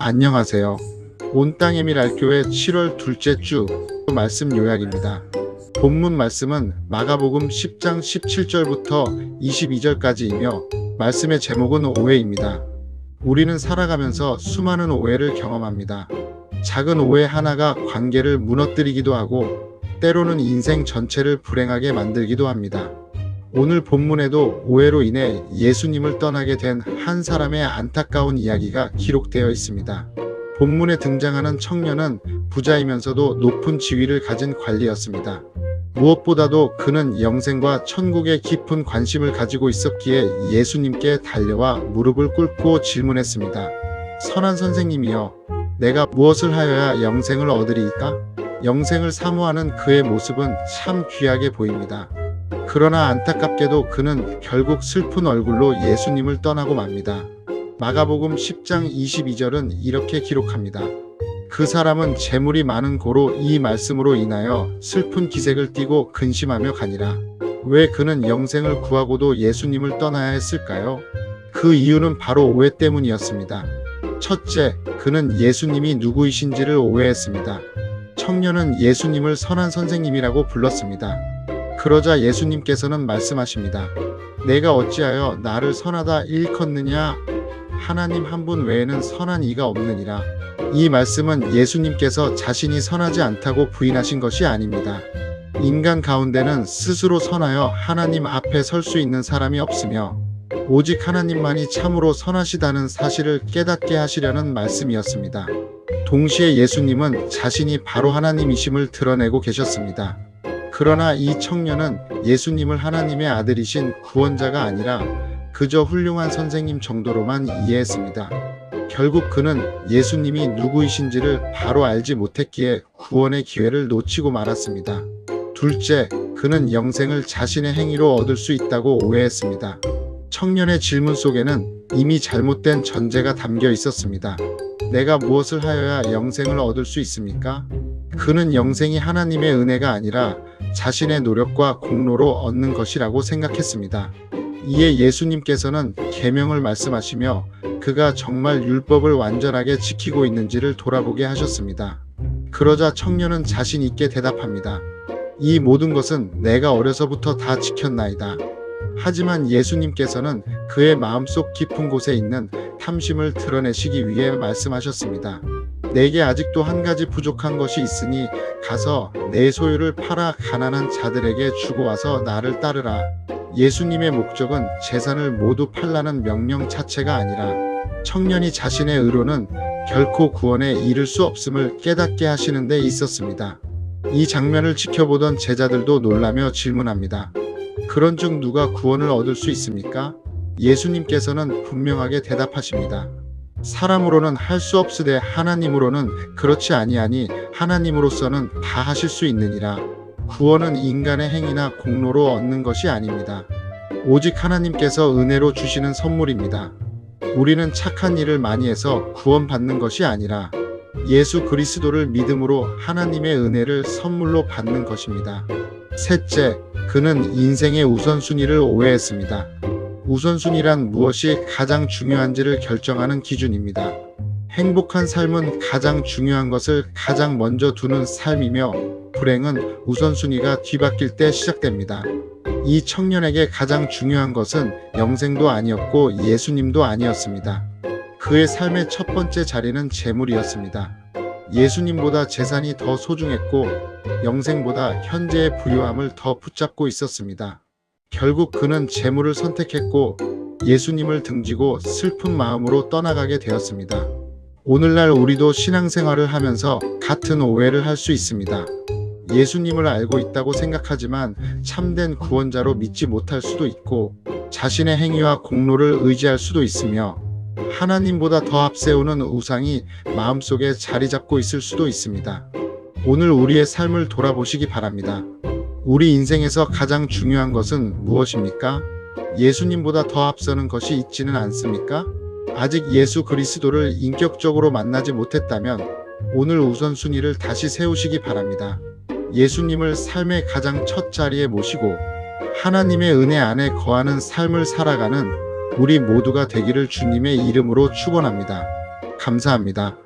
안녕하세요. 온땅에밀알교회 7월 둘째 주 말씀 요약입니다. 본문 말씀은 마가복음 10장 17절부터 22절까지이며 말씀의 제목은 오해입니다. 우리는 살아가면서 수많은 오해를 경험합니다. 작은 오해 하나가 관계를 무너뜨리기도 하고 때로는 인생 전체를 불행하게 만들기도 합니다. 오늘 본문에도 오해로 인해 예수님을 떠나게 된 한 사람의 안타까운 이야기가 기록되어 있습니다. 본문에 등장하는 청년은 부자이면서도 높은 지위를 가진 관리였습니다. 무엇보다도 그는 영생과 천국에 깊은 관심을 가지고 있었기에 예수님께 달려와 무릎을 꿇고 질문했습니다. 선한 선생님이여, 내가 무엇을 하여야 영생을 얻으리이까? 영생을 사모하는 그의 모습은 참 귀하게 보입니다. 그러나 안타깝게도 그는 결국 슬픈 얼굴로 예수님을 떠나고 맙니다. 마가복음 10장 22절은 이렇게 기록합니다. 그 사람은 재물이 많은 고로 이 말씀으로 인하여 슬픈 기색을 띠고 근심하며 가니라. 왜 그는 영생을 구하고도 예수님을 떠나야 했을까요? 그 이유는 바로 오해 때문이었습니다. 첫째, 그는 예수님이 누구이신지를 오해했습니다. 청년은 예수님을 선한 선생님이라고 불렀습니다. 그러자 예수님께서는 말씀하십니다. 내가 어찌하여 나를 선하다 일컫느냐? 하나님 한 분 외에는 선한 이가 없느니라. 이 말씀은 예수님께서 자신이 선하지 않다고 부인하신 것이 아닙니다. 인간 가운데는 스스로 선하여 하나님 앞에 설 수 있는 사람이 없으며 오직 하나님만이 참으로 선하시다는 사실을 깨닫게 하시려는 말씀이었습니다. 동시에 예수님은 자신이 바로 하나님이심을 드러내고 계셨습니다. 그러나 이 청년은 예수님을 하나님의 아들이신 구원자가 아니라 그저 훌륭한 선생님 정도로만 이해했습니다. 결국 그는 예수님이 누구이신지를 바로 알지 못했기에 구원의 기회를 놓치고 말았습니다. 둘째, 그는 영생을 자신의 행위로 얻을 수 있다고 오해했습니다. 청년의 질문 속에는 이미 잘못된 전제가 담겨 있었습니다. 내가 무엇을 하여야 영생을 얻을 수 있습니까? 그는 영생이 하나님의 은혜가 아니라 자신의 노력과 공로로 얻는 것이라고 생각했습니다. 이에 예수님께서는 계명을 말씀하시며 그가 정말 율법을 완전하게 지키고 있는지를 돌아보게 하셨습니다. 그러자 청년은 자신 있게 대답합니다. 이 모든 것은 내가 어려서부터 다 지켰나이다. 하지만 예수님께서는 그의 마음속 깊은 곳에 있는 탐심을 드러내시기 위해 말씀하셨습니다. 내게 아직도 한 가지 부족한 것이 있으니 가서 내 소유를 팔아 가난한 자들에게 주고 와서 나를 따르라. 예수님의 목적은 재산을 모두 팔라는 명령 자체가 아니라 청년이 자신의 의로는 결코 구원에 이를 수 없음을 깨닫게 하시는 데 있었습니다. 이 장면을 지켜보던 제자들도 놀라며 질문합니다. 그런즉 누가 구원을 얻을 수 있습니까? 예수님께서는 분명하게 대답하십니다. 사람으로는 할 수 없으되 하나님으로는 그렇지 아니하니 하나님으로서는 다 하실 수 있느니라. 구원은 인간의 행위나 공로로 얻는 것이 아닙니다. 오직 하나님께서 은혜로 주시는 선물입니다. 우리는 착한 일을 많이 해서 구원받는 것이 아니라 예수 그리스도를 믿음으로 하나님의 은혜를 선물로 받는 것입니다. 셋째, 그는 인생의 우선순위를 오해했습니다. 우선순위란 무엇이 가장 중요한지를 결정하는 기준입니다. 행복한 삶은 가장 중요한 것을 가장 먼저 두는 삶이며 불행은 우선순위가 뒤바뀔 때 시작됩니다. 이 청년에게 가장 중요한 것은 영생도 아니었고 예수님도 아니었습니다. 그의 삶의 첫 번째 자리는 재물이었습니다. 예수님보다 재산이 더 소중했고 영생보다 현재의 부유함을 더 붙잡고 있었습니다. 결국 그는 재물을 선택했고 예수님을 등지고 슬픈 마음으로 떠나가게 되었습니다. 오늘날 우리도 신앙생활을 하면서 같은 오해를 할 수 있습니다. 예수님을 알고 있다고 생각하지만 참된 구원자로 믿지 못할 수도 있고 자신의 행위와 공로를 의지할 수도 있으며 하나님보다 더 앞세우는 우상이 마음속에 자리 잡고 있을 수도 있습니다. 오늘 우리의 삶을 돌아보시기 바랍니다. 우리 인생에서 가장 중요한 것은 무엇입니까? 예수님보다 더 앞서는 것이 있지는 않습니까? 아직 예수 그리스도를 인격적으로 만나지 못했다면 오늘 우선순위를 다시 세우시기 바랍니다. 예수님을 삶의 가장 첫 자리에 모시고 하나님의 은혜 안에 거하는 삶을 살아가는 우리 모두가 되기를 주님의 이름으로 축원합니다. 감사합니다.